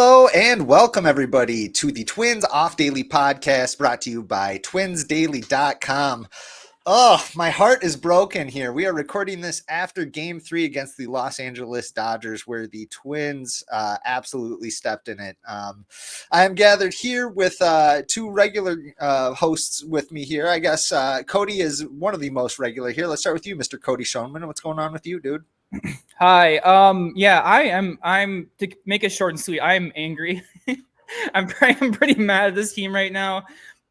Hello and welcome everybody to the Twins Off Daily podcast brought to you by twinsdaily.com. Oh, my heart is broken here. We are recording this after Game 3 against the Los Angeles Dodgers, where the Twins absolutely stepped in it. I am gathered here with two regular hosts with me here. I guess Cody is one of the most regular here. Let's start with you, Mr. Cody Schoenman. What's going on with you, dude? Hi. Yeah, I'm to make it short and sweet. I'm angry. I'm pretty mad at this team right now.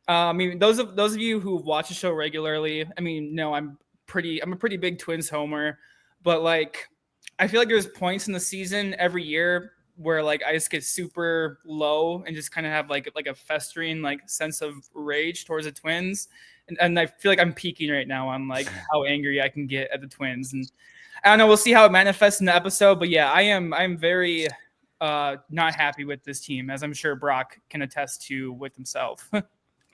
I mean, those of you who watch the show regularly, I mean, no, I'm a pretty big Twins homer, but like, I feel like there's points in the season every year where like I just get super low and just kind of have like a festering like sense of rage towards the Twins, and I feel like I'm peaking right now on like how angry I can get at the Twins. And I don't know. We'll see how it manifests in the episode, but yeah, I'm very not happy with this team, as I'm sure Brock can attest to with himself.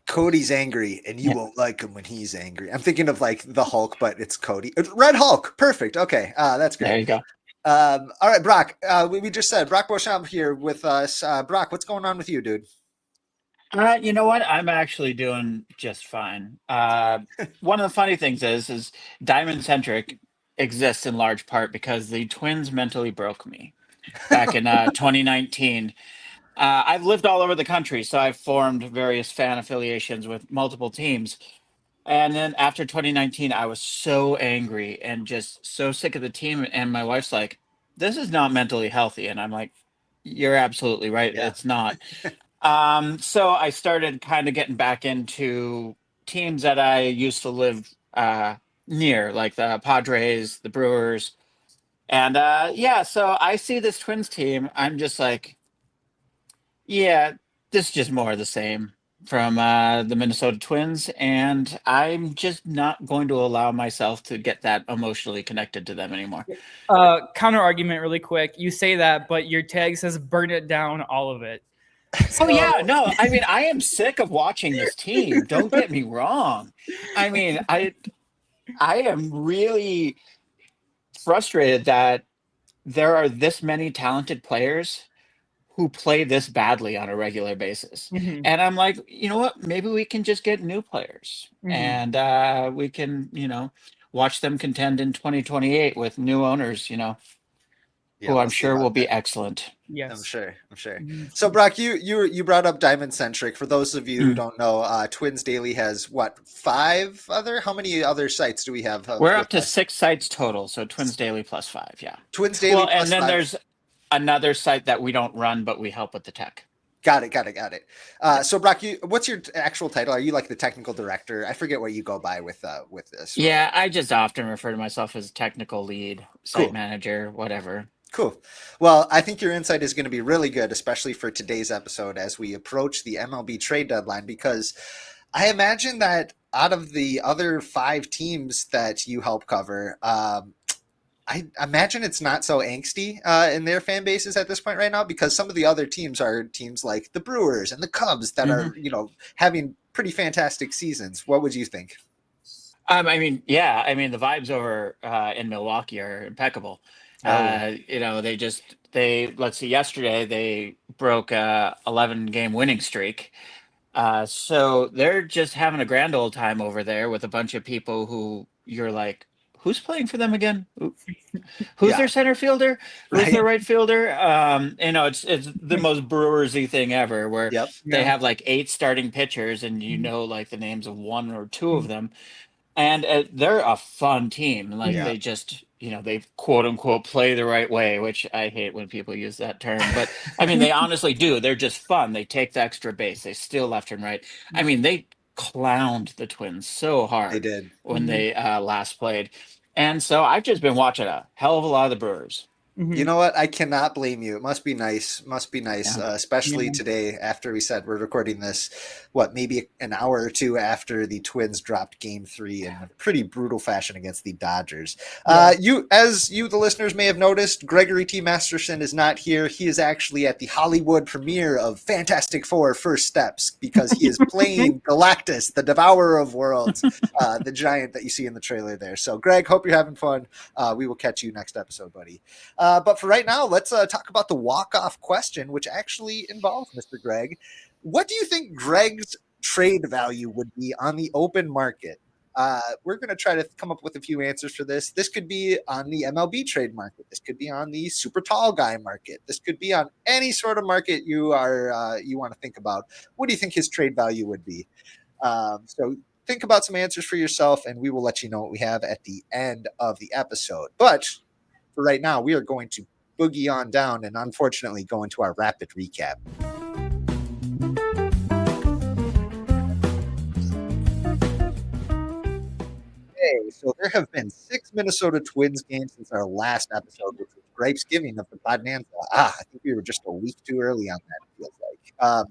Cody's angry, and you won't like him when he's angry. I'm thinking of like the Hulk, but it's Cody. Red Hulk. Perfect. Okay, that's great. There you go. All right, Brock. We just said Brock Beauchamp here with us. Brock, what's going on with you, dude? You know what? I'm actually doing just fine. One of the funny things is Diamond Centric exists in large part because the Twins mentally broke me back in 2019. I've lived all over the country, so I've formed various fan affiliations with multiple teams. And then after 2019, I was so angry and just so sick of the team. And my wife's like, "This is not mentally healthy." And I'm like, "You're absolutely right. Yeah. It's not." So I started kind of getting back into teams that I used to live near, like the Padres, the Brewers. And so I see this Twins team. I'm just like, yeah, this is just more of the same from the Minnesota Twins. And I'm just not going to allow myself to get that emotionally connected to them anymore. Counter argument really quick. You say that, but your tag says burn it down, all of it. Oh yeah, no, I mean, I am sick of watching this team. Don't get me wrong. I mean, I am really frustrated that there are this many talented players who play this badly on a regular basis. Mm-hmm. And I'm like, you know what? Maybe we can just get new players and we can, watch them contend in 2028 with new owners, Yeah, who I'm sure will be excellent. Yes, I'm sure. Mm-hmm. So, Brock, you brought up Diamond Centric. For those of you who don't know, Twins Daily has what, how many other sites do we have? We're up to 6 sites total. So Twins Daily plus 5. Yeah. Twins Daily plus 5. And then there's another site that we don't run, but we help with the tech. Got it. So, Brock, what's your actual title? Are you like the technical director? I forget what you go by with this. Yeah, I just often refer to myself as technical lead, site manager, whatever. Cool. Well, I think your insight is going to be really good, especially for today's episode as we approach the MLB trade deadline, because I imagine that out of the other 5 teams that you help cover, I imagine it's not so angsty in their fan bases at this point right now, because some of the other teams are teams like the Brewers and the Cubs that are, having pretty fantastic seasons. What would you think? I mean, the vibes over in Milwaukee are impeccable. Let's see, yesterday they broke a 11-game winning streak. So they're just having a grand old time over there with a bunch of people who you're like, who's playing for them again? Who's their center fielder? Who's their right fielder? It's the most Brewers-y thing ever, where they have like 8 starting pitchers and like the names of 1 or 2 of them. And they're a fun team. Like they just, they quote unquote play the right way, which I hate when people use that term. But I mean, they honestly do. They're just fun. They take the extra base. They steal left and right. I mean, they clowned the Twins so hard. They did when they last played. And so I've just been watching a hell of a lot of the Brewers. You know what? I cannot blame you. It must be nice. Especially today after we said we're recording this, maybe an hour or 2 after the Twins dropped Game 3 in a pretty brutal fashion against the Dodgers. The listeners may have noticed, Gregory T. Masterson is not here. He is actually at the Hollywood premiere of Fantastic Four: First Steps, because he is playing Galactus, the Devourer of Worlds, the giant that you see in the trailer there. So, Greg, hope you're having fun. We will catch you next episode, buddy. But for right now, let's talk about the walk-off question, which actually involves Mr. Gregg. What do you think Gregg's trade value would be on the open market? We're going to try to come up with a few answers for this. This could be on the MLB trade market. This could be on the super tall guy market. This could be on any sort of market you want to think about. What do you think his trade value would be? So think about some answers for yourself, and we will let you know what we have at the end of the episode. But for right now, we are going to boogie on down and unfortunately go into our rapid recap. Okay, so there have been 6 Minnesota Twins games since our last episode, which was Grapesgiving of the Bonanza. I think we were just a week too early on that, it feels like.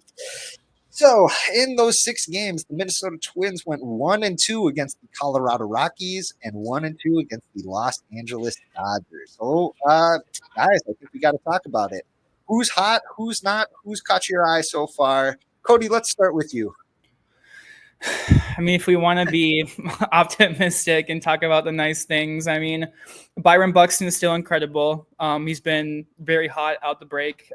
So in those 6 games, the Minnesota Twins went 1-2 against the Colorado Rockies and 1-2 against the Los Angeles Dodgers. So, guys, I think we got to talk about it. Who's hot? Who's not? Who's caught your eye so far? Cody, let's start with you. I mean, if we want to be optimistic and talk about the nice things, I mean, Byron Buxton is still incredible. He's been very hot out the break.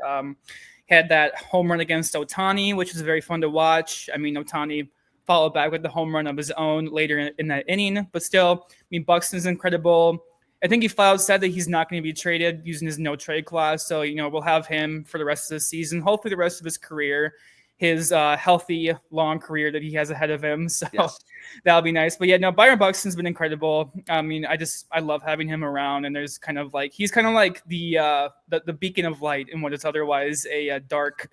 Had that home run against Ohtani, which was very fun to watch. I mean, Ohtani followed back with the home run of his own later in that inning. But still, I mean, Buxton's incredible. I think he flat out said that he's not going to be traded using his no-trade clause. So, we'll have him for the rest of the season, hopefully the rest of his career, his healthy, long career that he has ahead of him. So yes. That'll be nice. But yeah, no, Byron Buxton's been incredible. I mean, I love having him around, and there's kind of like, he's kind of like the beacon of light in what is otherwise a dark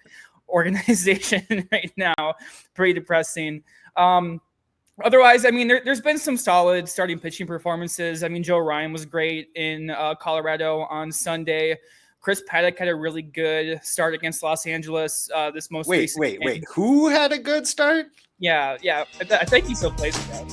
organization right now. Pretty depressing. Otherwise, I mean, there's been some solid starting pitching performances. I mean, Joe Ryan was great in Colorado on Sunday. Chris Paddock had a really good start against Los Angeles. This most recent game. Wait. Who had a good start? Yeah. I think he still plays for that.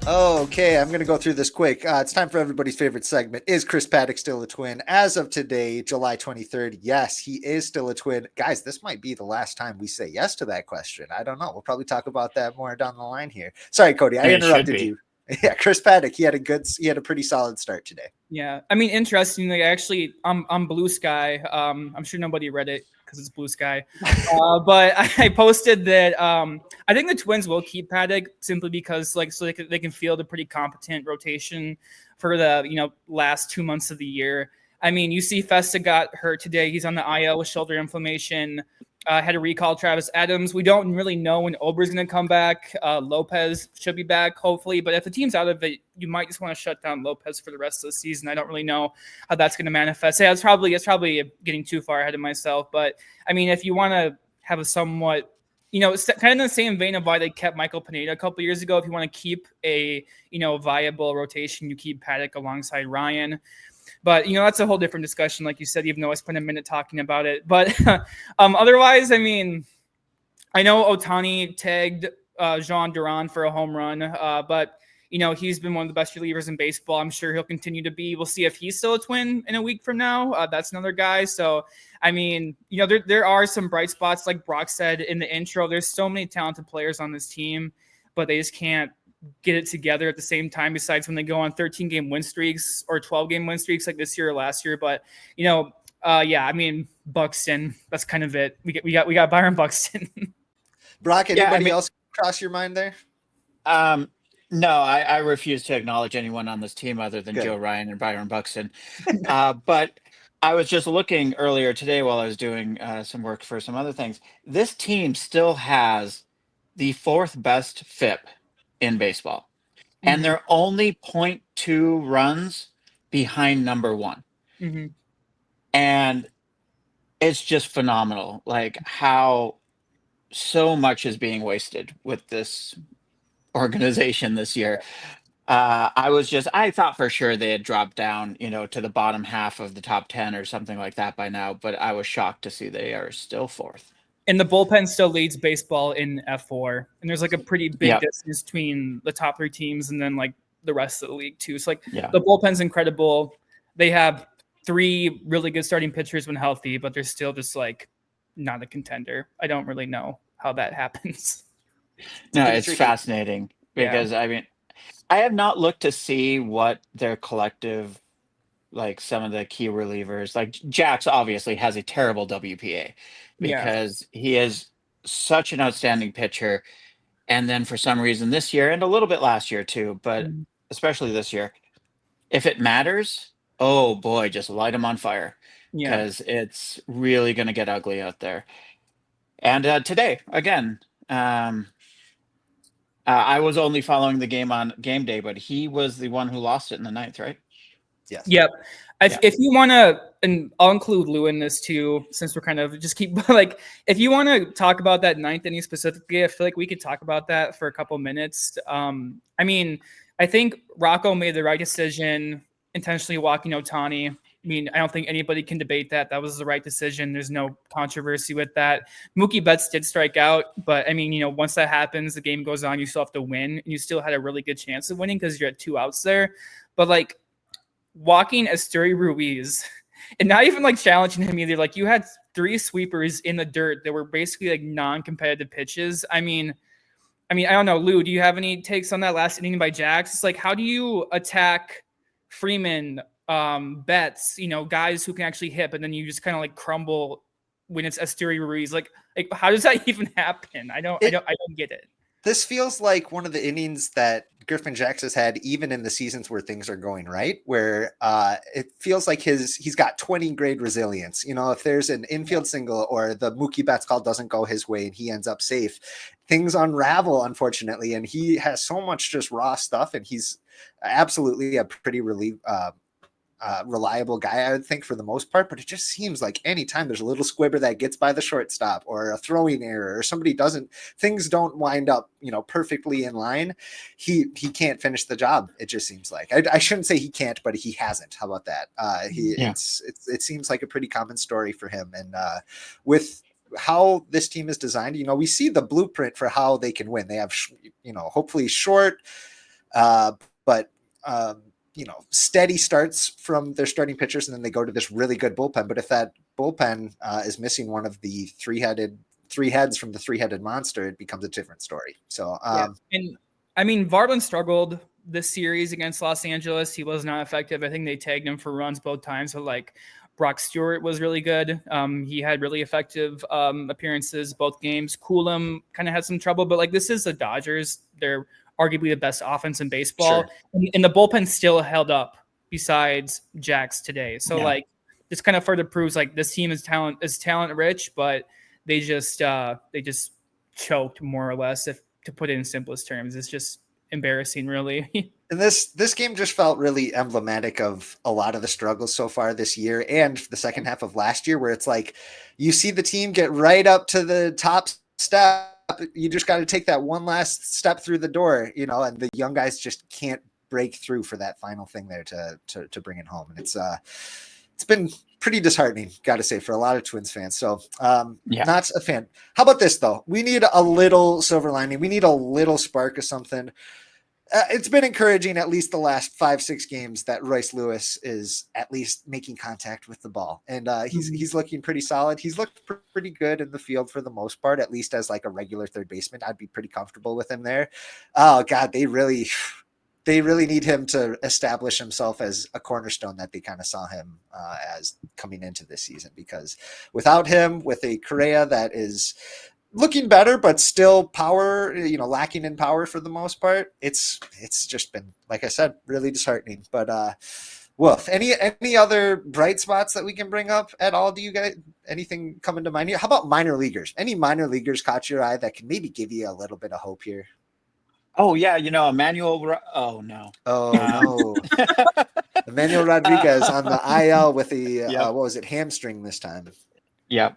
Okay, I'm going to go through this quick. It's time for everybody's favorite segment. Is Chris Paddock still a Twin? As of today, July 23rd, yes, he is still a Twin. Guys, this might be the last time we say yes to that question. I don't know. We'll probably talk about that more down the line here. Sorry, Cody, I interrupted you. Yeah, Chris Paddock, he had a pretty solid start today. Yeah, I mean, interestingly, actually, on Blue Sky, I'm sure nobody read it because it's Blue Sky, but I posted that I think the Twins will keep Paddock simply because, so they can field a pretty competent rotation for the last 2 months of the year. I mean, you see Festa got hurt today. He's on the IL with shoulder inflammation. Had to recall Travis Adams. We don't really know when Ober's going to come back. Lopez should be back, hopefully. But if the team's out of it, you might just want to shut down Lopez for the rest of the season. I don't really know how that's going to manifest. Yeah, it's probably getting too far ahead of myself. But, I mean, if you want to have a somewhat, kind of in the same vein of why they kept Michael Pineda a couple years ago, if you want to keep a, viable rotation, you keep Paddock alongside Ryan. But, that's a whole different discussion, like you said, even though I spent a minute talking about it. But otherwise, I mean, I know Ohtani tagged Jean Duran for a home run, but, he's been one of the best relievers in baseball. I'm sure he'll continue to be. We'll see if he's still a Twin in a week from now. That's another guy. So, I mean, there are some bright spots, like Brock said in the intro. There's so many talented players on this team, but they just can't get it together at the same time, besides when they go on 13-game win streaks or 12-game win streaks like this year or last year. But I mean, Buxton, that's kind of it. We got Byron Buxton. Brock, anybody else cross your mind there? No, I refuse to acknowledge anyone on this team other than Joe Ryan and Byron Buxton. But I was just looking earlier today while I was doing some work for some other things. This team still has the 4th best FIP in baseball, and they're only 0.2 runs behind number 1. Mm-hmm. And it's just phenomenal, like how so much is being wasted with this organization this year. I thought for sure they had dropped down, to the bottom half of the top 10 or something like that by now, but I was shocked to see they are still 4th. And the bullpen still leads baseball in F4. And there's like a pretty big distance between the top 3 teams and then like the rest of the league too. So the bullpen's incredible. They have 3 really good starting pitchers when healthy, but they're still just like not a contender. I don't really know how that happens. No, it's fascinating because I mean, I have not looked to see what their collective, like some of the key relievers, like Jax obviously has a terrible WPA Yeah. because he is such an outstanding pitcher. And then for some reason this year and a little bit last year too, but Mhm. especially this year, if it matters, oh boy, just light them on fire Yeah. because it's really going to get ugly out there. And today, again, I was only following the game on game day, but he was the one who lost it in the ninth, right? Yes. Yep. Yeah. If you want to, and I'll include Lou in this too, since we're kind of just keep like, if you want to talk about that ninth inning specifically, I feel like we could talk about that for a couple minutes. I mean, I think Rocco made the right decision intentionally walking Otani. I mean, I don't think anybody can debate that. That was the right decision. There's no controversy with that. Mookie Betts did strike out, but I mean, once that happens, the game goes on. You still have to win, and you still had a really good chance of winning because you're at 2 outs there. But like, walking Esteury Ruiz and not even like challenging him either. Like, you had 3 sweepers in the dirt that were basically like non-competitive pitches. I mean, I don't know, Lou, do you have any takes on that last inning by Jax? It's like, how do you attack Freeman, Betts, guys who can actually hit, but then you just kind of like crumble when it's Esteury Ruiz? Like how does that even happen? I don't get it. This feels like one of the innings that Griffin Jax has had, even in the seasons where things are going right, where it feels like he's got 20 grade resilience. If there's an infield single or the Mookie Betts call doesn't go his way and he ends up safe, things unravel, unfortunately. And he has so much just raw stuff, and he's absolutely a pretty reliable guy, I would think, for the most part. But it just seems like anytime there's a little squibber that gets by the shortstop or a throwing error or somebody things don't wind up perfectly in line, he can't finish the job. It just seems like, I shouldn't say he can't, but he hasn't. How about that? It seems like a pretty common story for him. And with how this team is designed, we see the blueprint for how they can win. They have hopefully short but steady starts from their starting pitchers, and then they go to this really good bullpen. But if that bullpen is missing one of the three heads from the three-headed monster, it becomes a different story. So, and I mean, Varland struggled this series against Los Angeles. He was not effective. I think they tagged him for runs both times, but like Brock Stewart was really good. He had really effective appearances both games. Coolum kind of had some trouble, but like, this is the Dodgers. They're arguably the best offense in baseball. Sure. And the bullpen still held up besides Jax today. So like, this kind of further proves like this team is talent rich, but they just choked more or less, if to put it in simplest terms. It's just embarrassing, really. And this game just felt really emblematic of a lot of the struggles so far this year and the second half of last year, where it's like you see the team get right up to the top step. You just got to take that one last step through the door, and the young guys just can't break through for that final thing there to bring it home. And it's been pretty disheartening, got to say, for a lot of Twins fans. So not a fan. How about this though? We need a little silver lining. We need a little spark of something. It's been encouraging, at least the last 5-6 games, that Royce Lewis is at least making contact with the ball, and he's looking pretty solid. He's looked pretty good in the field for the most part, at least as like a regular third baseman. I'd be pretty comfortable with him there. Oh God, they really need him to establish himself as a cornerstone that they kind of saw him as coming into this season, because without him, with a Correa that is looking better, but still power, lacking in power for the most part, it's just been, like I said, really disheartening. But woof. Any other bright spots that we can bring up at all? Do you guys, anything coming to mind here? How about minor leaguers? Any minor leaguers caught your eye that can maybe give you a little bit of hope here? Oh yeah, Emmanuel. Oh no. Emmanuel Rodriguez on the IL with the what was it, hamstring this time? Yep,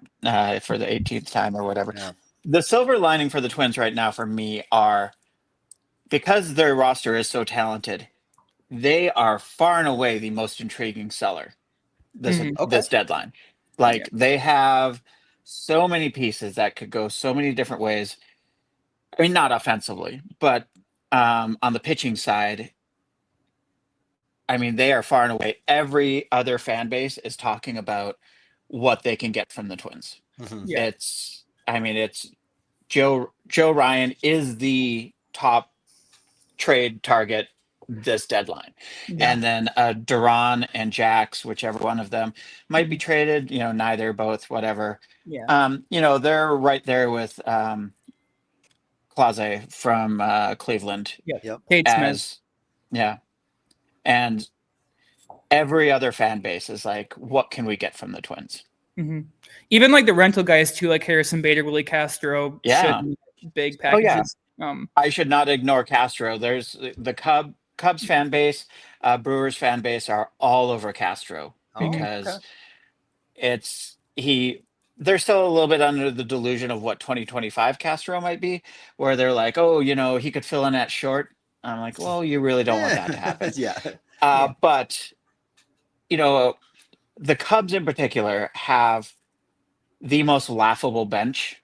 for the 18th time or whatever. Yeah. The silver lining for the Twins right now for me are, because their roster is so talented, they are far and away the most intriguing seller this deadline. Like, they have so many pieces that could go so many different ways. I mean, not offensively, but on the pitching side, I mean, they are far and away. Every other fan base is talking about what they can get from the Twins. Mm-hmm. Yeah. It's Joe Ryan is the top trade target this deadline. Yeah. And then Duran and Jax, whichever one of them might be traded, neither, both, whatever. Yeah. They're right there with Clase from Cleveland Yep. Kate Smith. as, yeah. And every other fan base is like, what can we get from the Twins? Mm-hmm. Even like the rental guys too, like Harrison Bader, Willie Castro, Yeah. big packages. Oh, yeah. I should not ignore Castro. There's the Cubs fan base, Brewers fan base are all over Castro because they're still a little bit under the delusion of what 2025 Castro might be, where they're like, oh, he could fill in at short. I'm like, well, you really don't want that to happen. But the Cubs in particular have the most laughable bench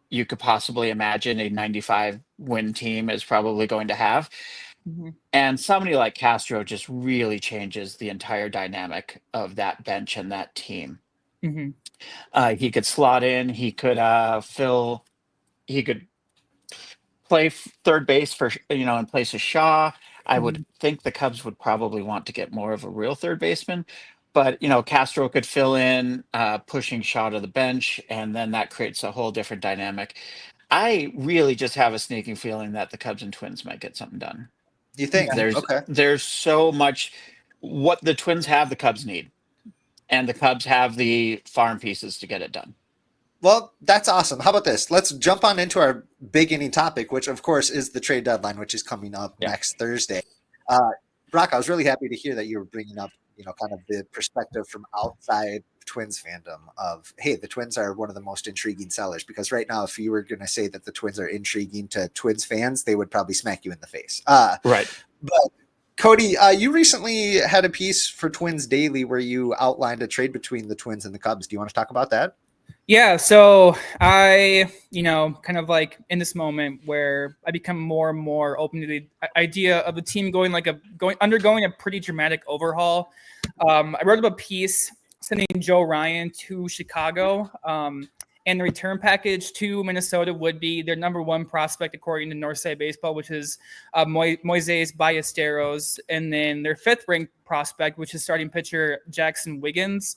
you could possibly imagine a 95 win team is probably going to have. Mm-hmm. And somebody like Castro just really changes the entire dynamic of that bench and that team. Mm-hmm. He could slot in, he could play third base for, in place of Shaw. I would think the Cubs would probably want to get more of a real third baseman. But, Castro could fill in, pushing Shaw to the bench, and then that creates a whole different dynamic. I really just have a sneaking feeling that the Cubs and Twins might get something done. You think? There's so much. What the Twins have, the Cubs need. And the Cubs have the farm pieces to get it done. Well, that's awesome. How about this? Let's jump on into our big inning topic, which, of course, is the trade deadline, which is coming up next Thursday. Brock, I was really happy to hear that you were bringing up, kind of the perspective from outside Twins fandom of, hey, the Twins are one of the most intriguing sellers. Because right now, if you were going to say that the Twins are intriguing to Twins fans, they would probably smack you in the face. Right. But Cody, you recently had a piece for Twins Daily where you outlined a trade between the Twins and the Cubs. Do you want to talk about that? Yeah, so I, kind of like in this moment where I become more and more open to the idea of the team undergoing a pretty dramatic overhaul. I wrote up a piece sending Joe Ryan to Chicago, and the return package to Minnesota would be their number one prospect according to Northside Baseball, which is Moises Ballesteros, and then their fifth ranked prospect, which is starting pitcher Jackson Wiggins.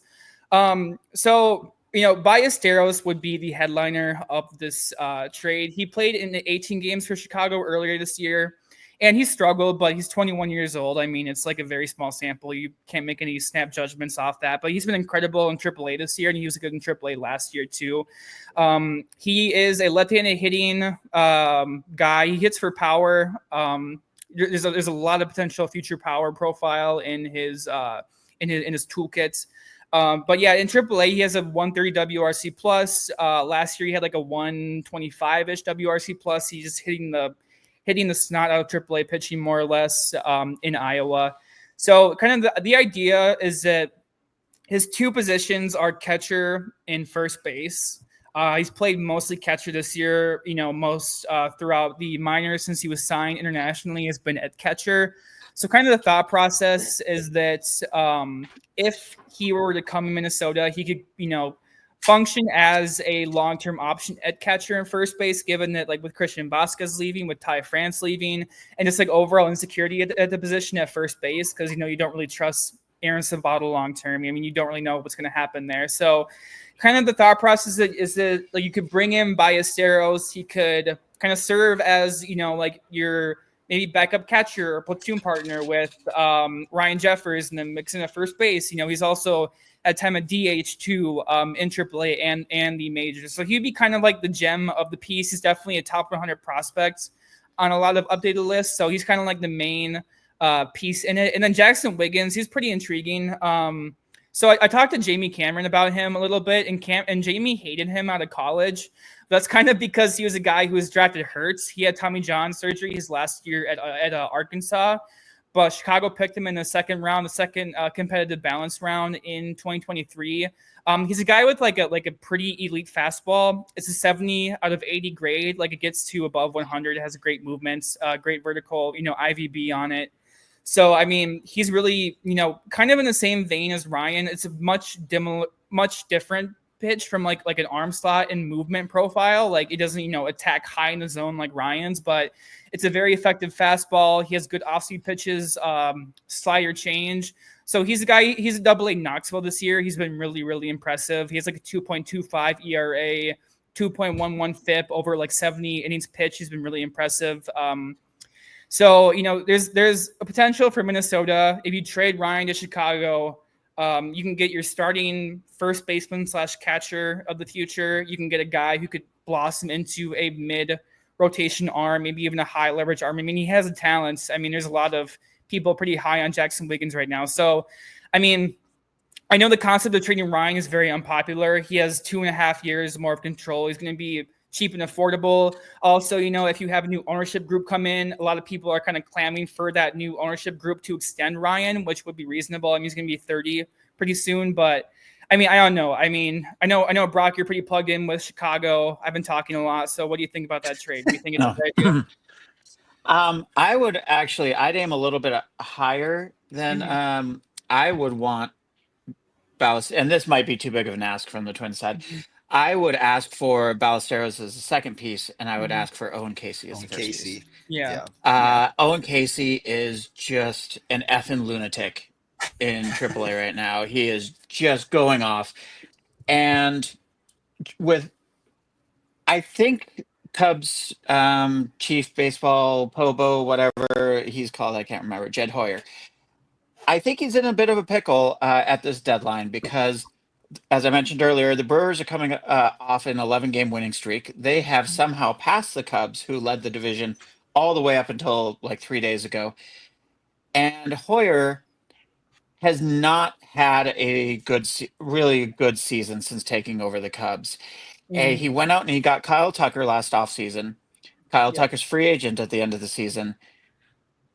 Ballesteros would be the headliner of this trade. He played in the 18 games for Chicago earlier this year, and he struggled, but he's 21 years old. I mean, it's like a very small sample. You can't make any snap judgments off that, but he's been incredible in AAA this year, and he was good in AAA last year too. He is a left-handed hitting guy. He hits for power. There's a lot of potential future power profile in his toolkits. But yeah, in AAA, he has a 130 WRC plus. Last year, he had like a 125-ish WRC plus. He's just hitting the snot out of AAA pitching more or less in Iowa. So kind of the idea is that his two positions are catcher and first base. He's played mostly catcher this year. Most throughout the minors since he was signed internationally has been at catcher. So kind of the thought process is that if he were to come in Minnesota, he could, function as a long-term option at catcher and first base, given that like with Christian Vasquez leaving, with Ty France leaving, and just like overall insecurity at the position at first base, because, you don't really trust Aaron Sabato long-term. I mean, you don't really know what's going to happen there. So kind of the thought process is that like you could bring in Ballesteros. He could kind of serve as, like your maybe backup catcher or platoon partner with Ryan Jeffers, and then mix in at first base. He's also at time of DH too in AAA and the majors. So he'd be kind of like the gem of the piece. He's definitely a top 100 prospect on a lot of updated lists. So he's kind of like the main piece in it. And then Jackson Wiggins, he's pretty intriguing. So I talked to Jamie Cameron about him a little bit, and Jamie hated him out of college. That's kind of because he was a guy who was drafted hurt. He had Tommy John surgery his last year at Arkansas, but Chicago picked him in the second round, the second competitive balance round in 2023. He's a guy with like a pretty elite fastball. It's a 70 out of 80 grade. Like it gets to above 100. It has great movements, great vertical, IVB on it. So, I mean, he's really, kind of in the same vein as Ryan. It's a much different pitch from like an arm slot and movement profile. Like it doesn't, attack high in the zone like Ryan's, but it's a very effective fastball. He has good off-speed pitches, slider change. So he's a guy, he's a double-A Knoxville this year. He's been really, really impressive. He has like a 2.25 ERA, 2.11 FIP over like 70 innings pitched. He's been really impressive. So, there's a potential for Minnesota. If you trade Ryan to Chicago, you can get your starting first baseman / catcher of the future. You can get a guy who could blossom into a mid rotation arm, maybe even a high leverage arm. I mean, he has a talent. I mean, there's a lot of people pretty high on Jackson Wiggins right now. So, I mean, I know the concept of trading Ryan is very unpopular. He has 2.5 years more of control. He's going to be cheap and affordable. Also, if you have a new ownership group come in, a lot of people are kind of clamoring for that new ownership group to extend Ryan, which would be reasonable. I mean, he's going to be 30 pretty soon, but I mean, I don't know. I mean, I know, Brock, you're pretty plugged in with Chicago. I've been talking a lot. So what do you think about that trade? Do you think it's a good idea? I'd aim a little bit higher than I would want Ballesteros, and this might be too big of an ask from the Twins side. I would ask for Ballesteros as a second piece, and I would ask for Owen Casey as the first piece. Yeah. Owen Casey is just an effing lunatic in AAA right now. He is just going off. And I think Cubs chief baseball, Pobo, whatever he's called, I can't remember, Jed Hoyer. I think he's in a bit of a pickle at this deadline because, as I mentioned earlier, the Brewers are coming off an 11-game winning streak. They have somehow passed the Cubs, who led the division all the way up until like 3 days ago. And Hoyer has not had a really good season since taking over the Cubs. He went out and he got Kyle Tucker last offseason. Kyle Tucker's free agent at the end of the season.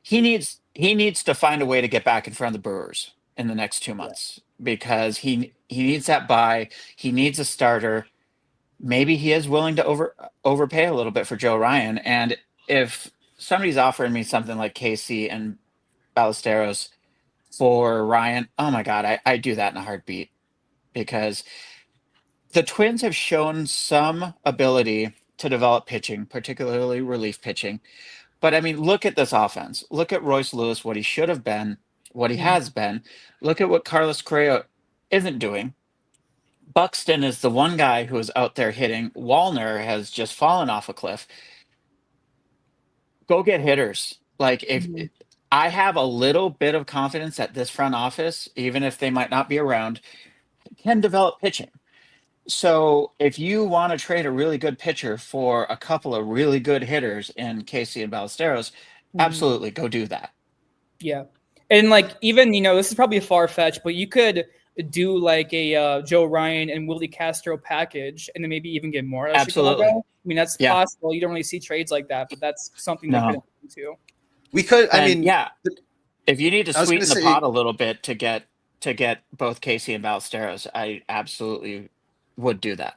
He needs to find a way to get back in front of the Brewers in the next 2 months because he needs that bye. He needs a starter. Maybe he is willing to overpay a little bit for Joe Ryan. And if somebody's offering me something like Casey and Ballesteros for Ryan, oh my God, I do that in a heartbeat because the Twins have shown some ability to develop pitching, particularly relief pitching. But I mean, look at this offense. Look at Royce Lewis, what he should have been, what he has been. Look at what Carlos Correa isn't doing. Buxton is the one guy who is out there hitting. Wallner has just fallen off a cliff. Go get hitters. Like if I have a little bit of confidence that this front office, even if they might not be around, can develop pitching. So if you want to trade a really good pitcher for a couple of really good hitters in Casey and Ballesteros, absolutely go do that. Yeah. And like, even, this is probably a far fetch, but you could do like a Joe Ryan and Willie Castro package and then maybe even get more. Absolutely. Chicago. I mean, that's possible. You don't really see trades like that, but that's something that could happen too. We could, if you need to sweeten the pot a little bit to get both Casey and Ballesteros, I absolutely would do that.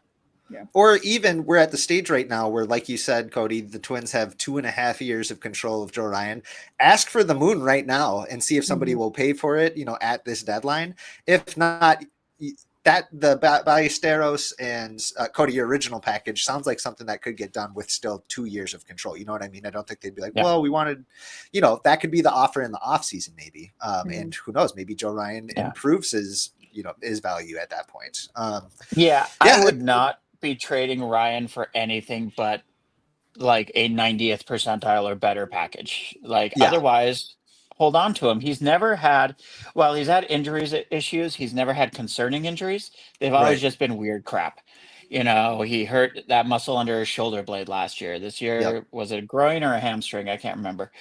Yeah. Or even we're at the stage right now where, like you said, Cody, the Twins have 2.5 years of control of Joe Ryan. Ask for the moon right now and see if somebody will pay for it, at this deadline. If not, that the Ballesteros and Cody, your original package sounds like something that could get done with still 2 years of control. You know what I mean? I don't think they'd be like, well, we wanted, that could be the offer in the off season maybe. And who knows, maybe Joe Ryan improves his value at that point. I would not be trading Ryan for anything but like a 90th percentile or better package. Otherwise, hold on to him. He's never had, he's had injuries issues. He's never had concerning injuries. They've always just been weird crap. He hurt that muscle under his shoulder blade last year. This year, was it a groin or a hamstring? I can't remember.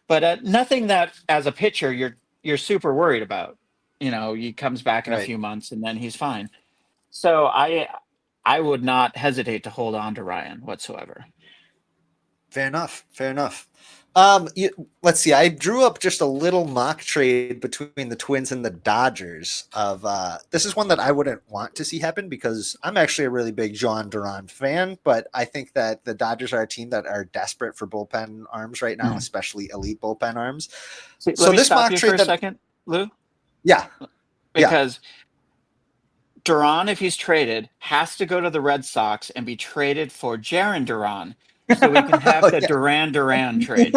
But nothing that as a pitcher you're super worried about. He comes back in a few months and then he's fine. So I would not hesitate to hold on to Ryan whatsoever. Fair enough. Let's see. I drew up just a little mock trade between the Twins and the Dodgers. This is one that I wouldn't want to see happen because I'm actually a really big Joan Duran fan, but I think that the Dodgers are a team that are desperate for bullpen arms right now, especially elite bullpen arms. So this mock trade for a second, Lou. Yeah. Because Duran, if he's traded, has to go to the Red Sox and be traded for Jaron Duran so we can have Oh, the yeah. Duran trade.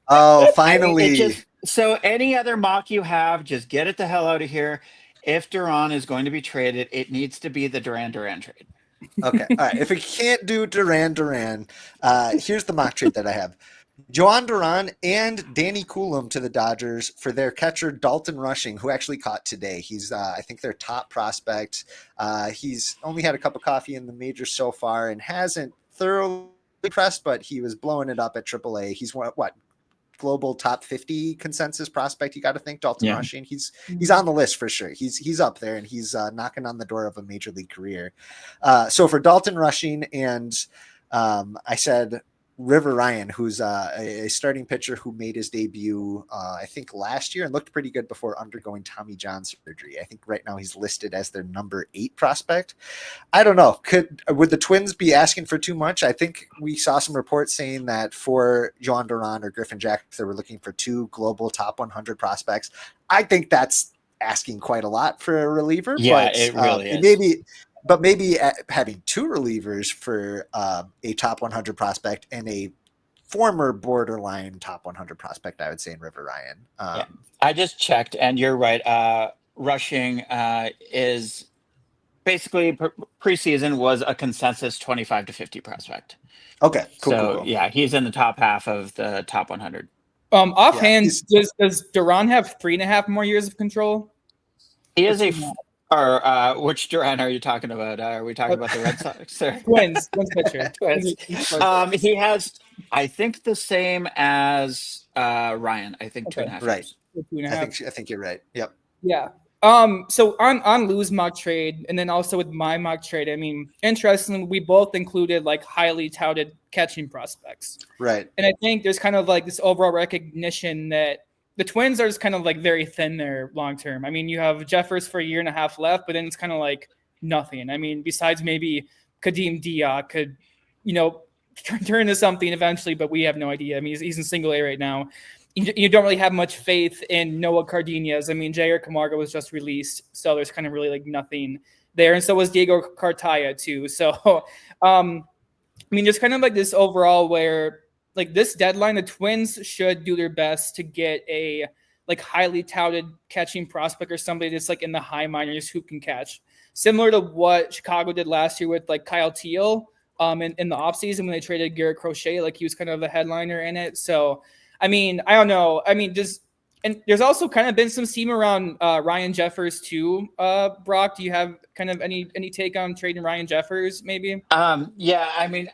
Oh, I mean, it finally. just so any other mock you have, just get it the hell out of here. If Duran is going to be traded, it needs to be the Duran trade. Okay. All right. If we can't do Duran, here's the mock trade that I have. Joan Duran and Danny Coulomb to the Dodgers for their catcher Dalton Rushing, who actually caught today. He's, I think, their top prospect. He's only had a cup of coffee in the majors so far and hasn't thoroughly impressed, but he was blowing it up at AAA. He's what global top 50 consensus prospect. You got to think Dalton Yeah. Rushing. He's on the list for sure. He's up there and he's knocking on the door of a major league career. So for Dalton Rushing and I said River Ryan, who's a starting pitcher who made his debut, I think last year and looked pretty good before undergoing Tommy John surgery. I think right now he's listed as their number 8 prospect. I don't know. Would the Twins be asking for too much? I think we saw some reports saying that for Joan Duran or Griffin Jack, they were looking for 2 global top 100 prospects. I think that's asking quite a lot for a reliever. Yeah, but it really is. Maybe having 2 relievers for a top 100 prospect and a former borderline top 100 prospect, I would say in River Ryan. Yeah. I just checked, and you're right. Rushing is basically preseason was a consensus 25 to 50 prospect. Okay, cool. cool. Yeah, he's in the top half of the top 100. Offhand, does Duran have 3.5 more years of control? He is which Duran are you talking about? Are we talking about the Red Sox? Or? Twins pitcher. Twins. He has, I think, the same as Ryan. I think 2.5 right. years. I think you're right. Yep. Yeah. So on Lou's mock trade, and then also with my mock trade, I mean, interestingly, we both included like highly touted catching prospects. Right. And I think there's kind of like this overall recognition that the Twins are just kind of like very thin there long term. I mean, you have Jeffers for 1.5 years left, but then it's kind of like nothing. I mean, besides maybe Kadeem Diak could, turn into something eventually, but we have no idea. I mean, he's in single A right now. You don't really have much faith in Noah Cardinez. I mean, Jair Camargo was just released, so there's kind of really like nothing there. And so was Diego Cartaya too. So, I mean, just kind of like this overall where like this deadline, the Twins should do their best to get a like highly touted catching prospect or somebody that's like in the high minors who can catch. Similar to what Chicago did last year with like Kyle Teal in the offseason when they traded Garrett Crochet, like he was kind of the headliner in it. So, I mean, I don't know. I mean, and there's also kind of been some steam around Ryan Jeffers too. Brock, do you have kind of any take on trading Ryan Jeffers maybe? Yeah, I mean,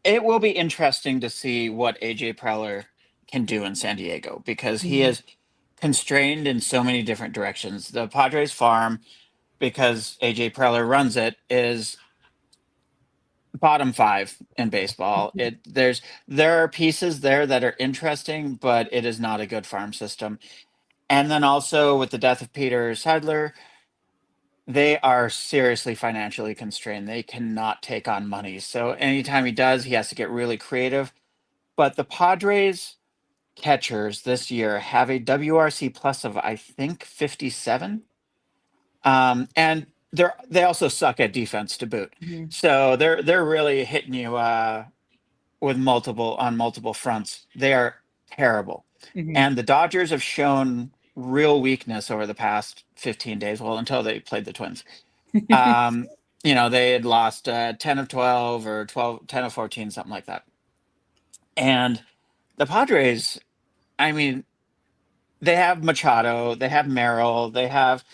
it will be interesting to see what AJ Preller can do in San Diego because he is constrained in so many different directions. The Padres farm, because AJ Preller runs it, is bottom 5 in baseball. There are pieces there that are interesting, but it is not a good farm system. And then also with the death of Peter Seidler, they are seriously financially constrained. They cannot take on money. So anytime he does, he has to get really creative. But the Padres catchers this year have a WRC plus of, I think, 57. And they also suck at defense to boot. So they're really hitting you with multiple fronts. They are terrible. And the Dodgers have shown real weakness over the past 15 days. Well, until they played the Twins. They had lost 10 of 12 or 10 of 14, something like that. And the Padres, I mean, they have Machado, they have Merrill, they have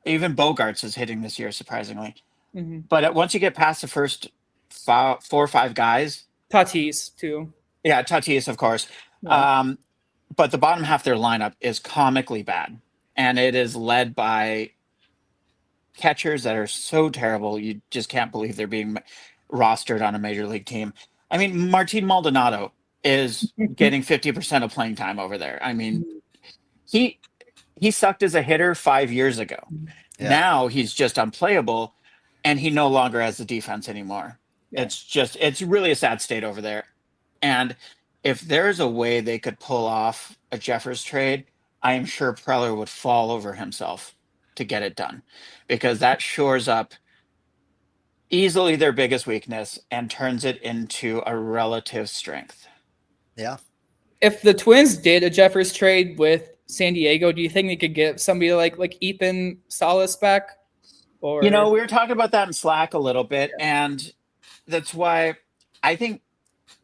even Bogarts is hitting this year, surprisingly. But once you get past the first 4 or 5 guys, Tatis too. Yeah, Tatis, of course. Yeah. But the bottom half of their lineup is comically bad, and it is led by catchers that are so terrible you just can't believe they're being rostered on a major league team. I mean, Martin Maldonado is getting 50% of playing time over there. I mean, he sucked as a hitter 5 years ago. Yeah. Now he's just unplayable, and he no longer has the defense anymore. Yeah. It's really a sad state over there. And if there's a way they could pull off a Jeffers trade, I am sure Preller would fall over himself to get it done, because that shores up easily their biggest weakness and turns it into a relative strength. Yeah. If the Twins did a Jeffers trade with San Diego, do you think they could get somebody like Ethan Salas back? Or We were talking about that in Slack a little bit, and that's why I think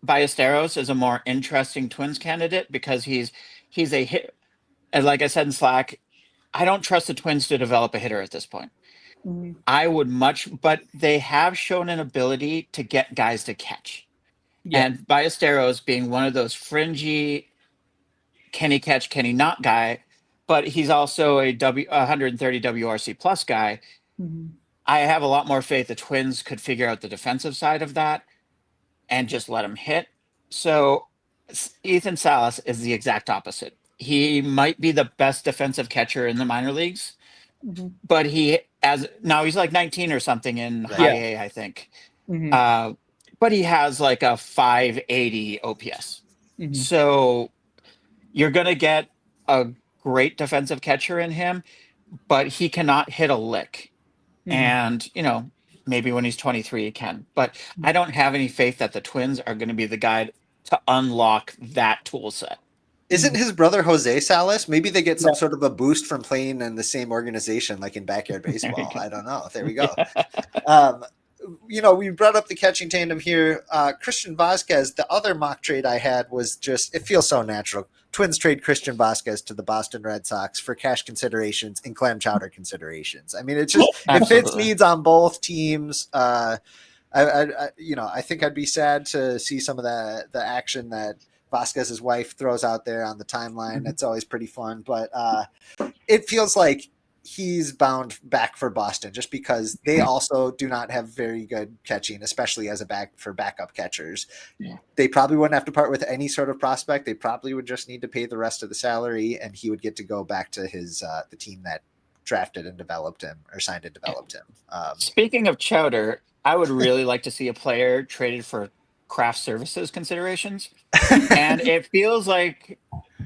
Ballesteros is a more interesting Twins candidate, because he's a hit. And like I said in Slack, I don't trust the Twins to develop a hitter at this point. Mhm. I would but they have shown an ability to get guys to catch. Yeah. And Ballesteros being one of those fringy, can he catch, can he not guy, but he's also a 130 WRC plus guy. Mhm. I have a lot more faith the Twins could figure out the defensive side of that and just let him hit. So Ethan Salas is the exact opposite. He might be the best defensive catcher in the minor leagues, Mhm. but now he's like 19 or something in Right. high Yeah. A, I think. Mhm. But he has like a 580 OPS. Mhm. So you're going to get a great defensive catcher in him, but he cannot hit a lick. Mhm. And, maybe when he's 23, he can. But I don't have any faith that the Twins are going to be the guy to unlock that tool set. Isn't his brother Jose Salas? Maybe they get some Yeah. sort of a boost from playing in the same organization, like in backyard baseball. I don't know. There we go. We brought up the catching tandem here. Christian Vasquez, the other mock trade I had was just, it feels so natural. Twins trade Christian Vasquez to the Boston Red Sox for cash considerations and clam chowder considerations. I mean, it fits Absolutely. needs on both teams. I think I'd be sad to see some of the action that Vasquez's wife throws out there on the timeline. It's always pretty fun, but it feels like he's bound back for Boston just because they also do not have very good catching, especially as backup catchers. Yeah. They probably wouldn't have to part with any sort of prospect. They probably would just need to pay the rest of the salary, and he would get to go back to his the team that drafted and developed him or signed and developed him. Speaking of chowder, I would really like to see a player traded for craft services considerations. And it feels like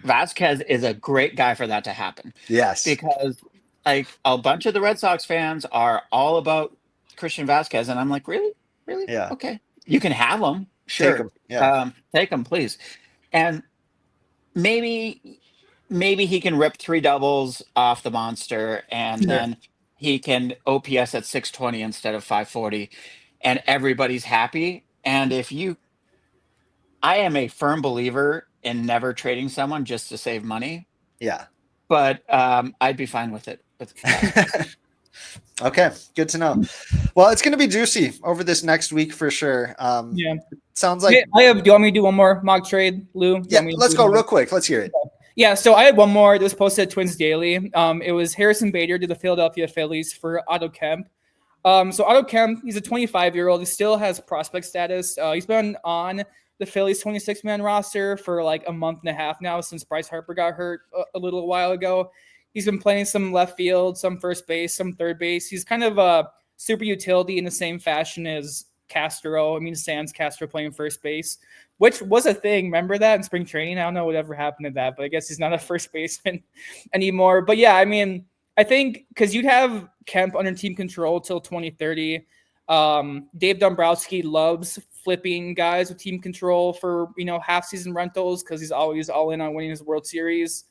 Vasquez is a great guy for that to happen. Yes. Because like a bunch of the Red Sox fans are all about Christian Vasquez, and I'm like, really? Yeah. Okay. You can have him. Sure. Take him. Yeah. Take him, please. And maybe he can rip 3 doubles off the monster, and Sure. then he can OPS at 620 instead of 540, and everybody's happy. And I am a firm believer in never trading someone just to save money, Yeah. but I'd be fine with it. Okay, good to know. Well, it's going to be juicy over this next week for sure. Yeah. Sounds like. Do you want me to do one more mock trade, Lou? Yeah, let's go real quick. Let's hear it. Yeah, so I had one more that was posted at Twins Daily. It was Harrison Bader to the Philadelphia Phillies for Otto Kemp. So Otto Kemp, he's a 25-year-old. He still has prospect status. He's been on the Phillies 26-man roster for like a month and a half now since Bryce Harper got hurt a little while ago. He's been playing some left field, some first base, some third base. He's kind of a super utility in the same fashion as Castro. I mean, Sans Castro playing first base, which was a thing. Remember that in spring training? I don't know whatever happened to that, but I guess he's not a first baseman anymore. But yeah, I mean, I think because you'd have Kemp under team control till 2030. Dave Dombrowski loves flipping guys with team control for half season rentals because he's always all in on winning his World Series.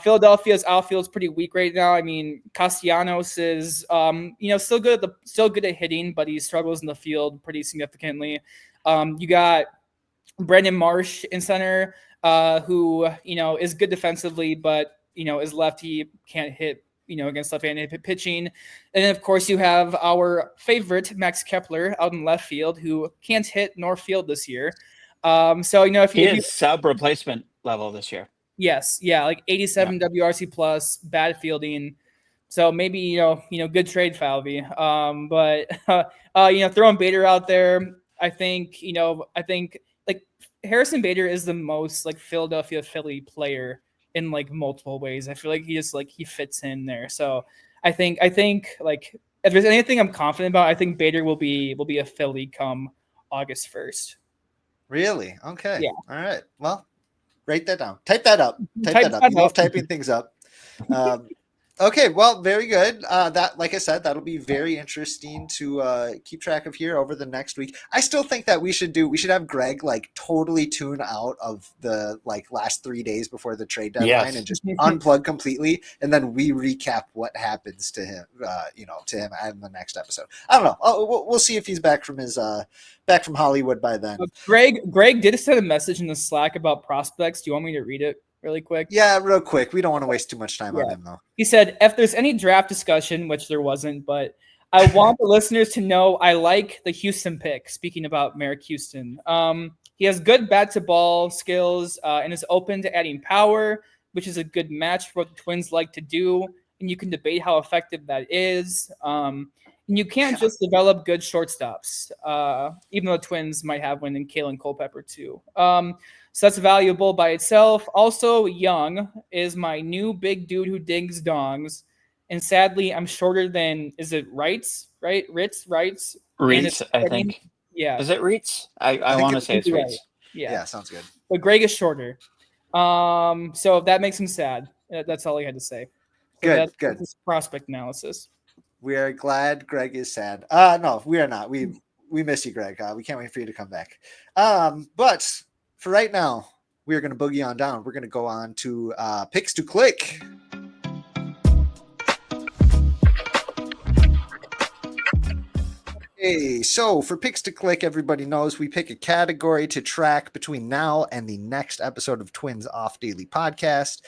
Philadelphia's outfield is pretty weak right now. I mean, Castellanos is still good at hitting, but he struggles in the field pretty significantly. You got Brandon Marsh in center, who is good defensively, but is lefty, can't hit against left-handed pitching. And then, of course, you have our favorite Max Kepler out in left field, who can't hit nor field this year. So if he you is sub replacement level this year. Yes, yeah, like 87 WRC plus, bad fielding. So maybe good trade, Falvey. But throwing Bader out there, I think like Harrison Bader is the most like Philadelphia Philly player in like multiple ways. I feel like he fits in there. So I think like if there's anything I'm confident about, I think Bader will be a Philly come August 1st. Really? Okay. Yeah. All right. Well, write that down. Type that up. You love typing things up. Okay, well, very good. That, like I said, that'll be very interesting to keep track of here over the next week. I still think that we should have Greg like totally tune out of the like last 3 days before the trade deadline and Yes. just unplug completely, and then we recap what happens to him, to him in the next episode. I don't know. We'll see if he's back from his back from Hollywood by then. Greg did send a message in the Slack about prospects. Do you want me to read it really quick? Yeah, real quick. We don't want to waste too much time on him though. He said, if there's any draft discussion, which there wasn't, but I want the listeners to know I like the Houston pick. Speaking about Merrick Houston, he has good bat to ball skills and is open to adding power, which is a good match for what the Twins like to do. And you can debate how effective that is. And you can't just develop good shortstops, even though the Twins might have one in Kalen Culpepper too. So that's valuable by itself. Also, Young is my new big dude who digs dongs. And sadly, I'm shorter than, is it Wrights? Right? Ritz? Wrights? Reitz, I think. Yeah. Is it Reitz? I want to say it's right. Reitz. Yeah, sounds good. But Greg is shorter. So if that makes him sad, that's all he had to say. So Good. That's prospect analysis. We are glad Greg is sad. No, we are not. We miss you, Greg. We can't wait for you to come back. But for right now, we are going to boogie on down. We're going to go on to picks to click. Okay, so for picks to click, everybody knows we pick a category to track between now and the next episode of Twins Off Daily Podcast.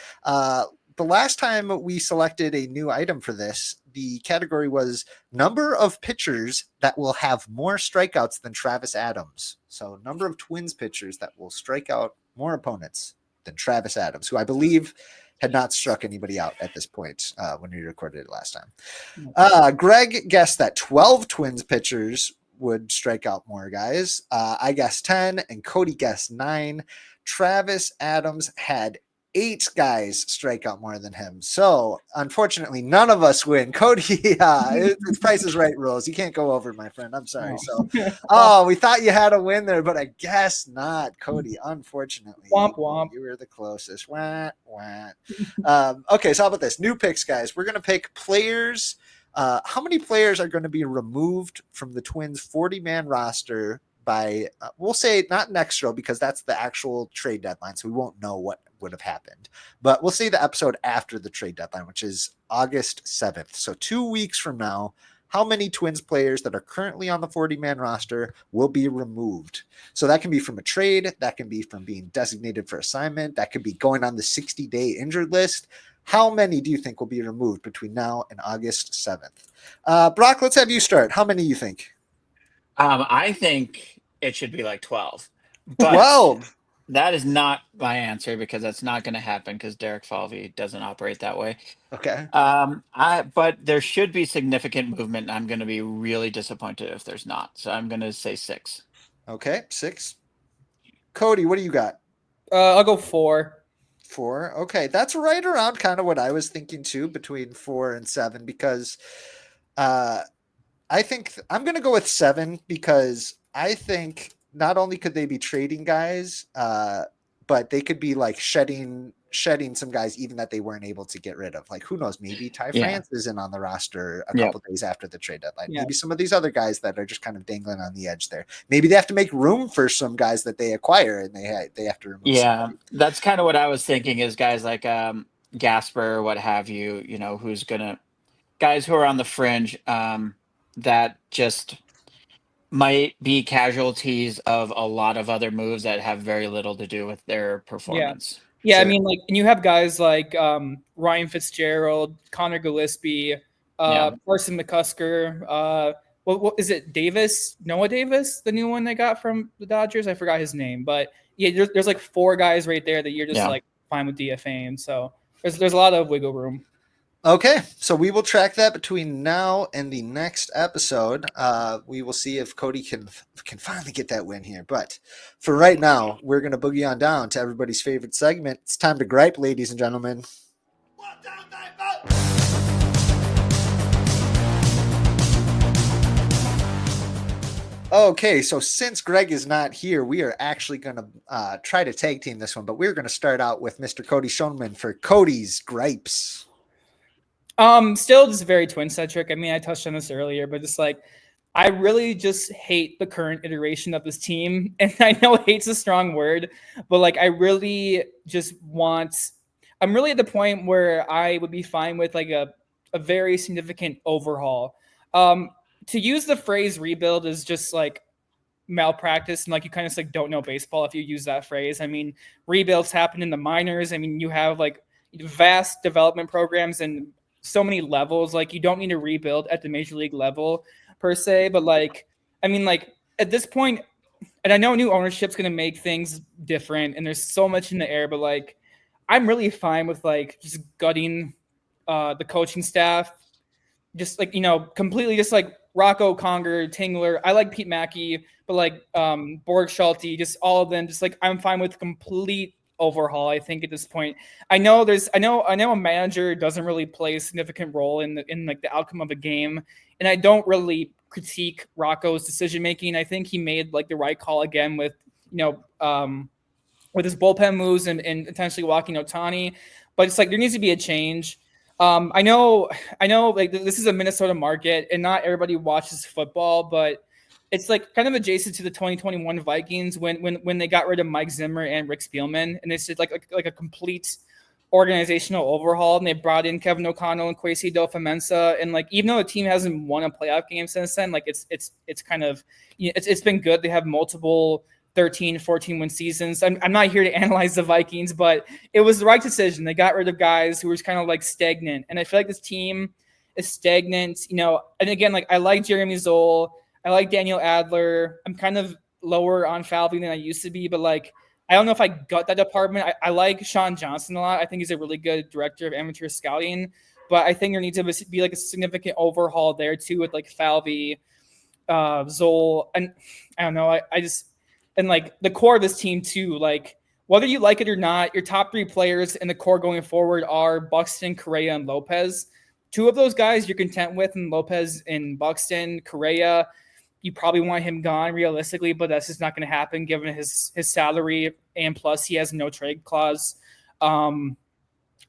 The last time we selected a new item for this, the category was number of pitchers that will have more strikeouts than Travis Adams. So number of Twins pitchers that will strike out more opponents than Travis Adams, who I believe had not struck anybody out at this point when we recorded it last time. Greg guessed that 12 Twins pitchers would strike out more guys. I guessed 10, and Cody guessed 9. Travis Adams had 8 guys strike out more than him. So unfortunately, none of us win. Cody, it's Price is Right rules. You can't go over, my friend. I'm sorry. So, we thought you had a win there, but I guess not, Cody. Unfortunately, womp womp. You were the closest. Wah, wah. Okay, so how about this? New picks, guys. We're gonna pick players. How many players are going to be removed from the Twins 40-man roster by we'll say not next show because that's the actual trade deadline, so we won't know what would have happened, but we'll see the episode after the trade deadline, which is August 7th. So 2 weeks from now, how many Twins players that are currently on the 40-man roster will be removed? So that can be from a trade, that can be from being designated for assignment, that could be going on the 60-day injured list. How many do you think will be removed between now and August 7th? Brock, let's have you start. How many you think? I think it should be like 12. But 12? That is not my answer because that's not going to happen because Derek Falvey doesn't operate that way. Okay. But there should be significant movement. And I'm going to be really disappointed if there's not. So I'm going to say 6. Okay, 6. Cody, what do you got? I'll go 4. 4. Okay, that's right around kind of what I was thinking too, between 4 and 7, because I think I'm going to go with 7 because I think not only could they be trading guys, but they could be like shedding some guys even that they weren't able to get rid of. Like, who knows? Maybe Ty France isn't on the roster a couple days after the trade deadline. Yeah. Maybe some of these other guys that are just kind of dangling on the edge there. Maybe they have to make room for some guys that they acquire and they have to remove. Yeah, that's kind of what I was thinking is guys like Gasper, what have you, who's guys who are on the fringe that just might be casualties of a lot of other moves that have very little to do with their performance. Yeah, sure. I mean, and you have guys like Ryan Fitzgerald, Connor Gillespie, Carson McCusker. What is it? Noah Davis, the new one they got from the Dodgers. I forgot his name, but yeah, there's like 4 guys right there that you're just like fine with DFAing. So there's a lot of wiggle room. Okay, so we will track that between now and the next episode. We will see if Cody can finally get that win here. But for right now, we're going to boogie on down to everybody's favorite segment. It's time to gripe, ladies and gentlemen. Okay, so since Greg is not here, we are actually going to try to tag team this one. But we're going to start out with Mr. Cody Schoenman for Cody's gripes. Still just very twin centric. I mean, I touched on this earlier, but just like I really just hate the current iteration of this team. And I know hate's a strong word, but like I really just want I'm really at the point where I would be fine with like a very significant overhaul. Um to use the phrase rebuild is just like malpractice and like you kind of like don't know baseball if you use that phrase. I mean, rebuilds happen in the minors. I mean, you have like vast development programs and so many levels. Like you don't need to rebuild at the major league level per se, but like I mean, like at this point, and I know new ownership's going to make things different, and there's so much in the air, but like I'm really fine with like just gutting the coaching staff, just like completely just like Rocco, Conger, Tingler. I like Pete Mackey, but like Borg Schulte, just all of them. Just like I'm fine with complete overhaul. I think at this point, I know a manager doesn't really play a significant role in like the outcome of a game, and I don't really critique Rocco's decision making. I think he made like the right call again with you know with his bullpen moves and potentially walking Otani. But it's like there needs to be a change. I know, like this is a Minnesota market, and not everybody watches football, but it's like kind of adjacent to the 2021 Vikings when they got rid of Mike Zimmer and Rick Spielman, and it's like a complete organizational overhaul, and they brought in Kevin O'Connell and Kwesi Dofamensa, and like even though the team hasn't won a playoff game since then, like it's kind of it's been good. They have multiple 13, 14 win seasons. I'm not here to analyze the Vikings, but it was the right decision. They got rid of guys who were kind of like stagnant. And I feel like this team is stagnant, and again, like I like Jeremy Zoll. I like Daniel Adler. I'm kind of lower on Falvey than I used to be, but like, I don't know if I got that department. I like Sean Johnson a lot. I think he's a really good director of amateur scouting, but I think there needs to be like a significant overhaul there too with like Falvey, Zoll, and I don't know. I just, and like the core of this team too, like whether you like it or not, your top three players in the core going forward are Buxton, Correa, and Lopez. Two of those guys you're content with, and Lopez and Buxton. Correa, you probably want him gone realistically, but that's just not going to happen given his salary, and plus he has no trade clause. I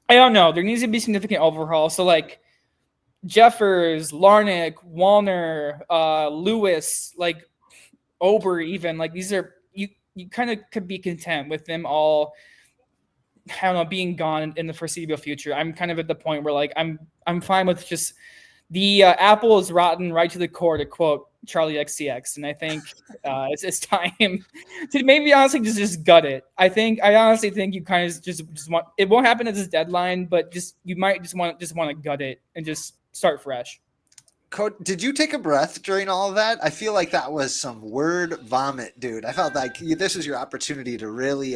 don't know. There needs to be significant overhaul. So like Jeffers, Larnick, Wallner, Lewis, like Ober, even like these are you kind of could be content with them all. I don't know, being gone in the foreseeable future. I'm kind of at the point where like I'm fine with just the apple is rotten right to the core, to quote Charlie XCX, and I think it's time to maybe honestly just gut it. I honestly think you kind of just want it won't happen at this deadline, but just you might just want to gut it and just start fresh. Did you take a breath during all of that? I feel like that was some word vomit, dude. I felt like this was your opportunity to really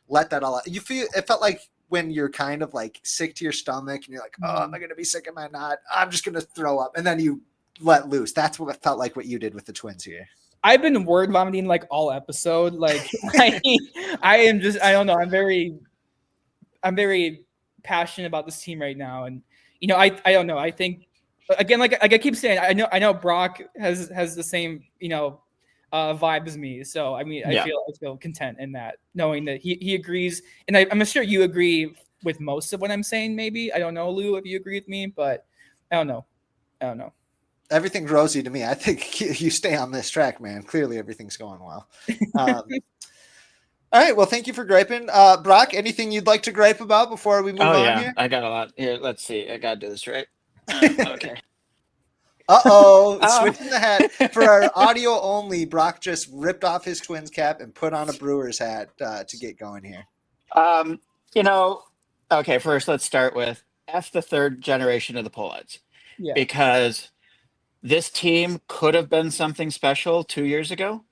let that all out. It felt like when you're kind of like sick to your stomach and you're like, oh, am I going to be sick? Am I not? I'm just going to throw up. And then you let loose. That's what it felt like what you did with the Twins here. I've been word vomiting like all episode. Like I am just, I don't know. I'm very passionate about this team right now. And, I don't know. I think, again, like I keep saying, I know Brock has the same, vibe as me. So, I mean, I feel content in that, knowing that he agrees. And I'm sure you agree with most of what I'm saying, maybe. I don't know, Lou, if you agree with me, but I don't know. Everything's rosy to me. I think you stay on this track, man. Clearly everything's going well. All right. Well, thank you for griping. Brock, anything you'd like to gripe about before we move on here? I got a lot. Here, let's see. I got to do this right. Okay. Switching the hat. For our audio only, Brock just ripped off his Twins cap and put on a Brewers hat to get going here. Okay, first let's start with F the third generation of the Polites. Yeah. Because this team could have been something special 2 years ago.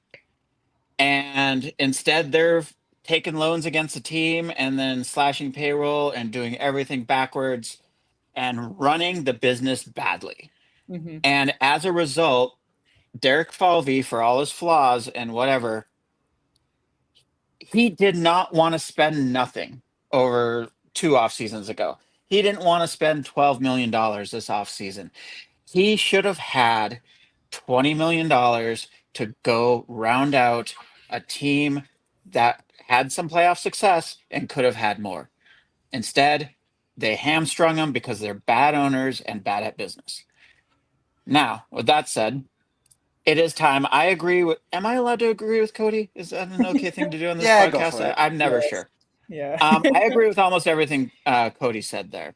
And instead they're taking loans against the team and then slashing payroll and doing everything backwards and running the business badly. Mm-hmm. And as a result, Derek Falvey, for all his flaws and whatever, he did not want to spend nothing over 2 off seasons ago. He didn't want to spend $12 million this off season. He should have had $20 million to go round out a team that had some playoff success and could have had more. Instead, They hamstrung them because they're bad owners and bad at business. Now, with that said, it is time. I agree with. Am I allowed to agree with Cody? Is that an okay thing to do on this Yeah, go podcast? for it. I'm never Yes. sure. Yeah. I agree with almost everything Cody said there.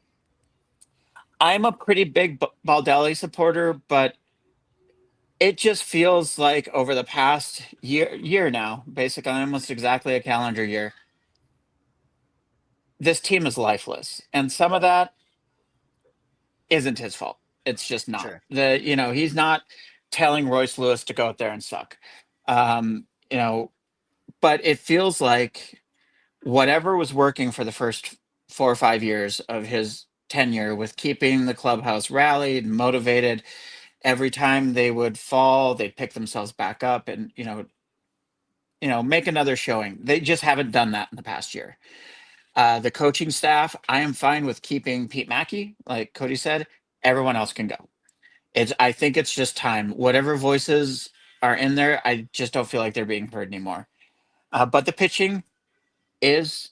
I'm a pretty big Baldelli supporter, but it just feels like over the past year now, basically almost exactly a calendar year, this team is lifeless, and some of that isn't his fault. It's just not. Sure. He's not telling Royce Lewis to go out there and suck. Um, you know, but it feels like whatever was working for the first 4 or 5 years of his tenure with keeping the clubhouse rallied, motivated, every time they would fall, they'd pick themselves back up and, make another showing. They just haven't done that in the past year. The coaching staff, I am fine with keeping Pete Mackey, like Cody said. Everyone else can go. I think it's just time. Whatever voices are in there, I just don't feel like they're being heard anymore. But the pitching it's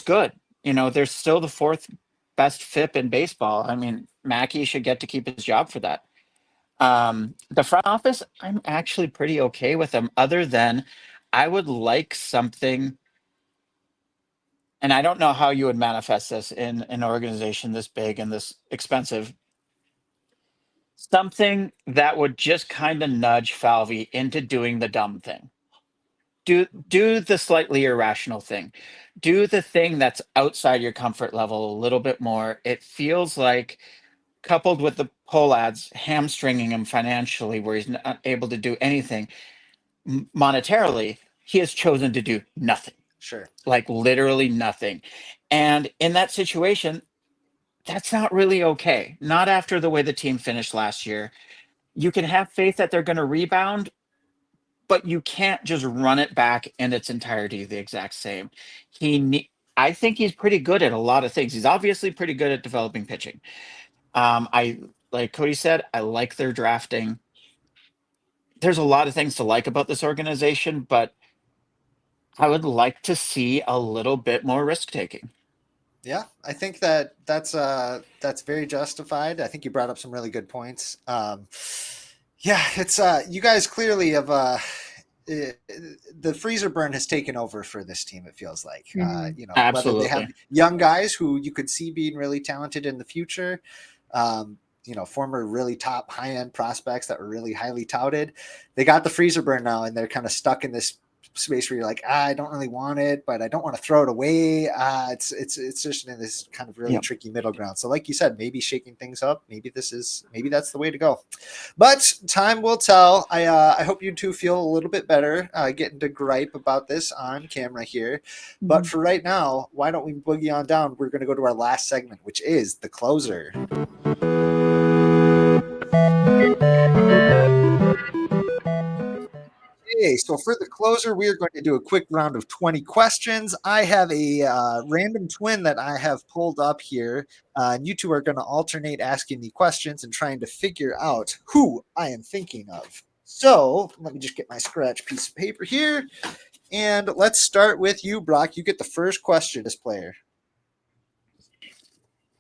good. They're still the fourth best FIP in baseball. I mean, Mackey should get to keep his job for that. The front office, I'm actually pretty okay with them, other than I would like something, and I don't know how you would manifest this in an organization this big and this expensive. Something that would just kind of nudge Falvey into doing the dumb thing. Do the slightly irrational thing. Do the thing that's outside your comfort level a little bit more. It feels like, coupled with the poll ads hamstringing him financially, where he's not able to do anything monetarily, he has chosen to do nothing. Sure. Like literally nothing. And in that situation, that's not really okay. Not after the way the team finished last year. You can have faith that they're going to rebound, but you can't just run it back in its entirety the exact same. I think he's pretty good at a lot of things. He's obviously pretty good at developing pitching. I like Cody said, I like their drafting. There's a lot of things to like about this organization, but I would like to see a little bit more risk taking. Yeah, I think that's very justified. I think you brought up some really good points. Yeah, it's you guys clearly have the freezer burn has taken over for this team. It feels like whether they have Absolutely. young guys who you could see being really talented in the future, former really top high end prospects that were really highly touted. They got the freezer burn now, and they're kind of stuck in this space where you're like, I don't really want it, but I don't want to throw it away. It's just in this kind of really tricky middle ground. So like you said, maybe shaking things up, maybe that's the way to go, but time will tell. I hope you two feel a little bit better getting to gripe about this on camera here. But for right now, why don't we boogie on down? We're going to go to our last segment, which is the closer. Okay, so for the closer, we are going to do a quick round of 20 questions. I have a random twin that I have pulled up here, and you two are going to alternate asking the questions and trying to figure out who I am thinking of. So let me just get my scratch piece of paper here, and let's start with you, Brock. You get the first question as player.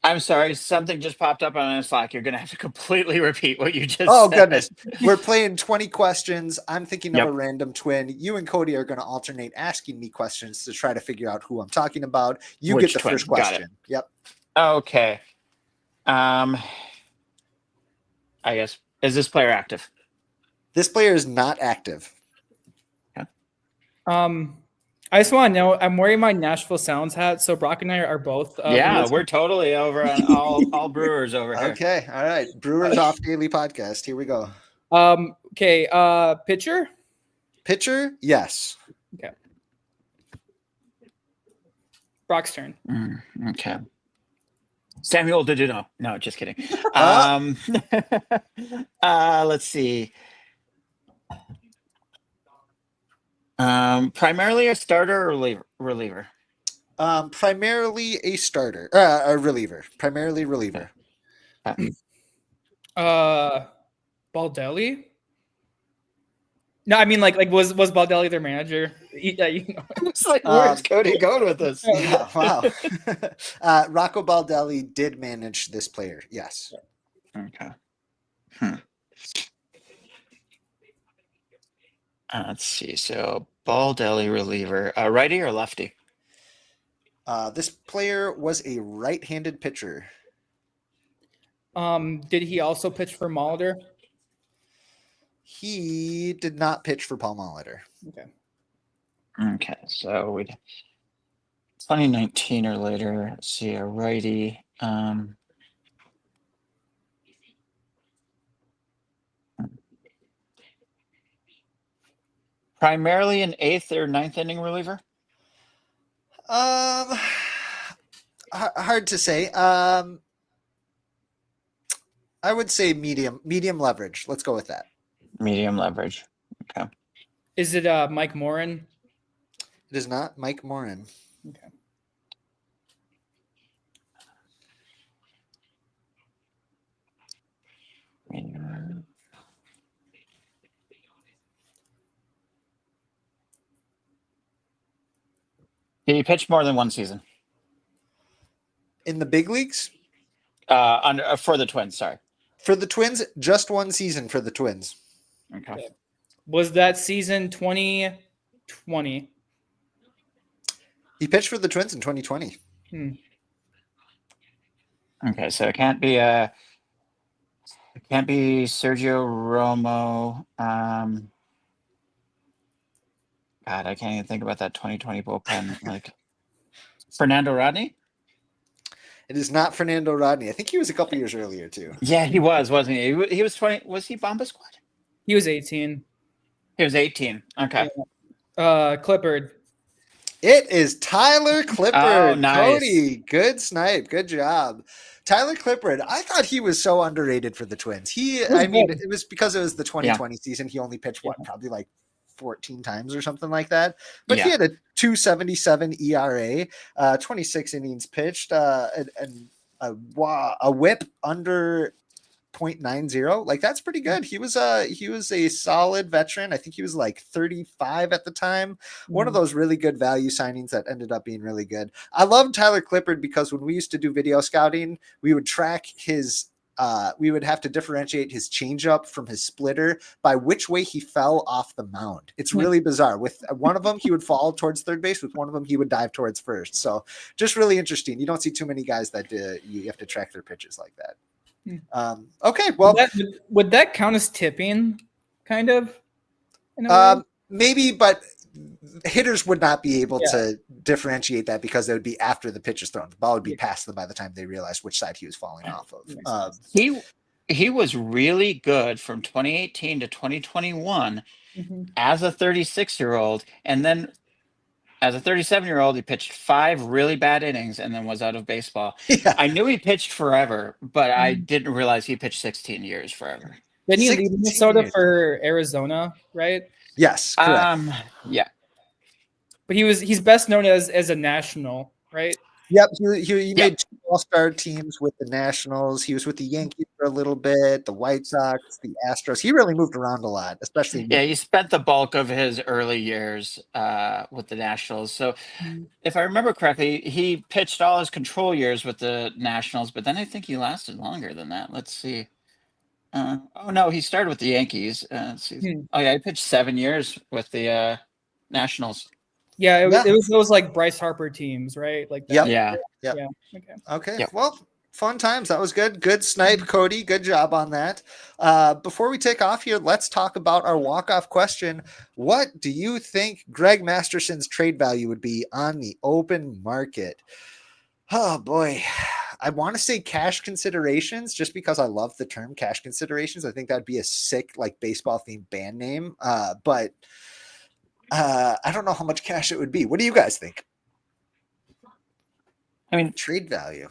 I'm sorry, something just popped up on my Slack. You're going to have to completely repeat what you just said. Oh, goodness. We're playing 20 questions. I'm thinking of Yep. a random twin. You and Cody are going to alternate asking me questions to try to figure out who I'm talking about. You Which get the twin? first Got it. question. Yep. Okay. I guess, is this player active? This player is not active. I just want to know, I'm wearing my Nashville Sounds hat, so Brock and I are both. We're totally over on all Brewers over here. Okay. All right. Brewers Off Daily Podcast. Here we go. Okay. Pitcher? Pitcher? Yes. Okay. Brock's turn. Okay. Samuel Deduno. No, just kidding. Let's see. Primarily a starter or reliever? Primarily a starter. A reliever. Primarily reliever. Baldelli? No, I mean like was Baldelli their manager? Yeah, you know. It's like, where's Cody going with this? Yeah, wow. Rocco Baldelli did manage this player. Yes. Okay. Let's see. So Baldelli reliever, righty or lefty? This player was a right-handed pitcher. Did he also pitch for Molitor? He did not pitch for Paul Molitor. Okay. Okay, so we'd 2019 or later. Let's see, a righty. Primarily an 8th or 9th inning reliever. Hard to say. I would say medium leverage. Let's go with that. Medium leverage. Okay. Is it Mike Morin? It is not Mike Morin. Okay. Did he pitch more than one season? In the big leagues? For the Twins, sorry. For the Twins, just one season for the Twins. Okay. Was that season 2020? He pitched for the Twins in 2020. Okay, so it can't be Sergio Romo. God, I can't even think about that 2020 bullpen. Like Fernando Rodney? It is not Fernando Rodney. I think he was a couple years earlier too. Yeah, he was, wasn't he? He was 20. Was he Bomba Squad? He was 18. He was 18. Okay. Clippard. It is Tyler Clippard. Oh, nice. Cody, good snipe. Good job. Tyler Clippard, I thought he was so underrated for the Twins. It was because it was the 2020 season. He only pitched, probably like 14 times or something like that. But he had a 2.77 ERA, 26 innings pitched, and a whip under 0.90. Like, that's pretty good. He was a solid veteran. I think he was like 35 at the time. One of those really good value signings that ended up being really good. I love Tyler Clippard because when we used to do video scouting, we would track his we would have to differentiate his changeup from his splitter by which way he fell off the mound. It's really bizarre. With one of them, he would fall towards third base. With one of them, he would dive towards first. So just really interesting. You don't see too many guys that you have to track their pitches like that. Okay, well, would that count as tipping, kind of? Maybe, but hitters would not be able to differentiate that because they would be after the pitch is thrown. The ball would be past them by the time they realized which side he was falling off of. He was really good from 2018 to 2021 as a 36-year-old, and then as a 37-year-old, he pitched 5 really bad innings and then was out of baseball. Yeah. I knew he pitched forever, but I didn't realize he pitched 16 years forever. Didn't he leave Minnesota for Arizona, right? Yes, correct. Yeah. But he's best known as a national, right? Yep, he made 2 all-star teams with the Nationals. He was with the Yankees for a little bit, the White Sox, the Astros. He really moved around a lot, especially. Yeah, he spent the bulk of his early years with the Nationals. So if I remember correctly, he pitched all his control years with the Nationals, but then I think he lasted longer than that. Let's see. Oh, no, he started with the Yankees. Let's see. Oh, yeah, he pitched 7 years with the Nationals. Yeah, it was those like Bryce Harper teams, right? Like that. Yep. Yeah. Okay. Yep. Well, fun times. That was good. Good snipe, Cody. Good job on that. Before we take off here, let's talk about our walk-off question. What do you think Greg Masterson's trade value would be on the open market? Oh, boy. I want to say cash considerations just because I love the term cash considerations. I think that'd be a sick, like, baseball-themed band name. But I don't know how much cash it would be. What do you guys think? I mean, trade value.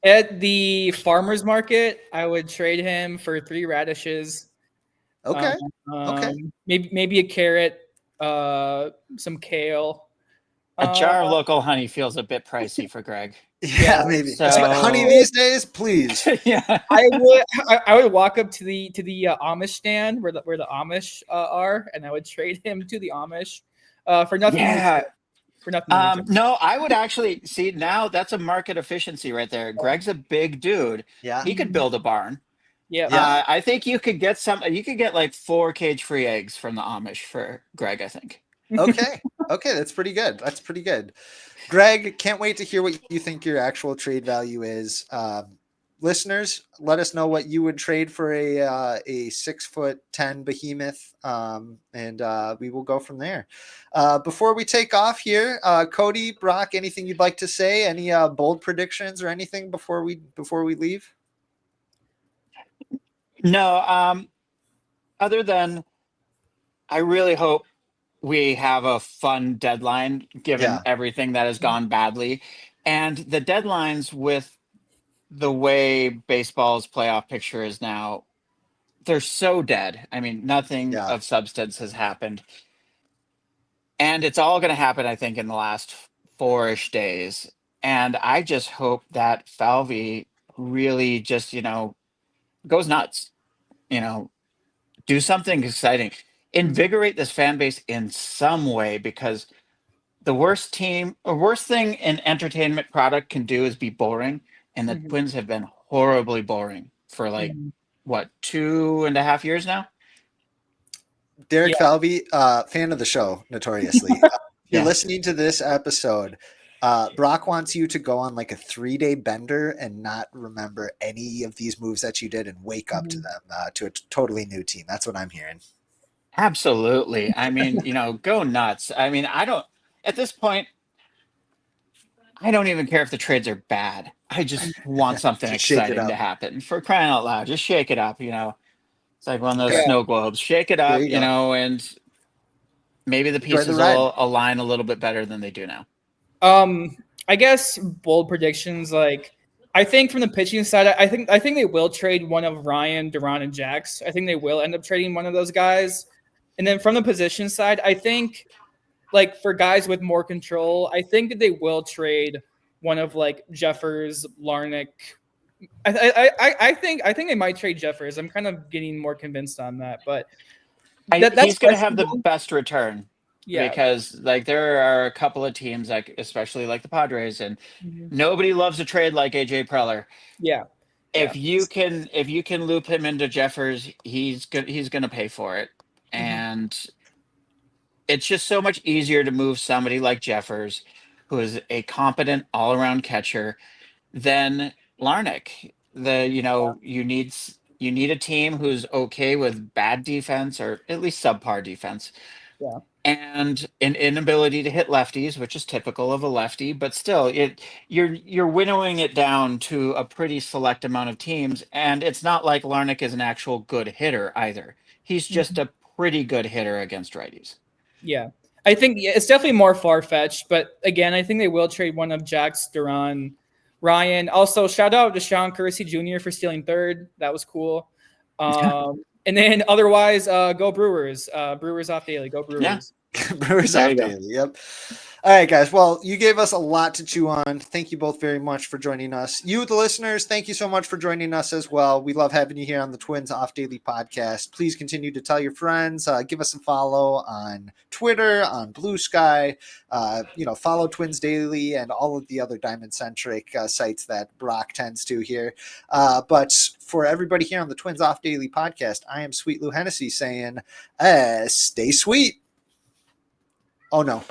At the farmer's market, I would trade him for 3 radishes. Okay. Maybe a carrot, some kale. A jar of local honey feels a bit pricey for Greg. Yeah, maybe. So Honey these days, please. yeah, I would walk up to the Amish stand where the Amish are, and I would trade him to the Amish for nothing. yeah. For nothing. In return. No, I would actually see now that's a market efficiency right there. Greg's a big dude. Yeah. He could build a barn. Yeah. Yeah. I think you could get you could get like 4 cage-free eggs from the Amish for Greg, I think. Okay. Okay, that's pretty good. That's pretty good. Greg, can't wait to hear what you think your actual trade value is. Listeners, let us know what you would trade for a 6'10" behemoth, and we will go from there. Before we take off here, Cody, Brock, anything you'd like to say? Any bold predictions or anything before we leave? No, other than I really hope we have a fun deadline given everything that has gone badly. And the deadlines with the way baseball's playoff picture is now, they're so dead. I mean, nothing of substance has happened. And it's all going to happen, I think, in the last 4-ish days. And I just hope that Falvey really just, goes nuts, do something exciting, invigorate this fan base in some way, because the worst thing an entertainment product can do is be boring. And the Twins have been horribly boring for what, 2.5 years now? Derek Falvey, fan of the show, notoriously. If you're listening to this episode, Brock wants you to go on like a 3-day bender and not remember any of these moves that you did and wake up to them, to a totally new team. That's what I'm hearing. Absolutely. I mean, go nuts. I mean, at this point, I don't even care if the trades are bad. I just want something exciting to happen. For crying out loud, just shake it up, It's like one of those snow globes. Shake it up, and maybe the pieces will align a little bit better than they do now. I guess bold predictions, like I think from the pitching side, I think they will trade one of Ryan, Duran, and Jax. I think they will end up trading one of those guys. And then from the position side, I think like for guys with more control, I think that they will trade one of like Jeffers, Larnach. I think they might trade Jeffers. I'm kind of getting more convinced on that, but he's going to have the best return. Yeah, because like there are a couple of teams, like especially like the Padres, and nobody loves a trade like AJ Preller. Yeah. If you can loop him into Jeffers, he's gonna pay for it. And it's just so much easier to move somebody like Jeffers, who is a competent all-around catcher, than Larnach. You need a team who's okay with bad defense, or at least subpar defense. Yeah. And an inability to hit lefties, which is typical of a lefty, but still, you're winnowing it down to a pretty select amount of teams, and it's not like Larnach is an actual good hitter either. He's just a pretty good hitter against righties. Yeah, I think it's definitely more far-fetched, but again, I think they will trade one of Jax, Duran, Ryan. Also, shout out to Sean Kersey Jr. for stealing third. That was cool. And then otherwise, go Brewers. Brewers off daily. Go Brewers. Yeah. Brewers off daily. Yep. All right, guys. Well, you gave us a lot to chew on. Thank you both very much for joining us. You, the listeners, thank you so much for joining us as well. We love having you here on the Twins Off Daily podcast. Please continue to tell your friends. Give us a follow on Twitter, on Blue Sky. Follow Twins Daily and all of the other Diamond-centric sites that Brock tends to here. But for everybody here on the Twins Off Daily podcast, I am Sweet Lou Hennessy saying, stay sweet. Oh, no.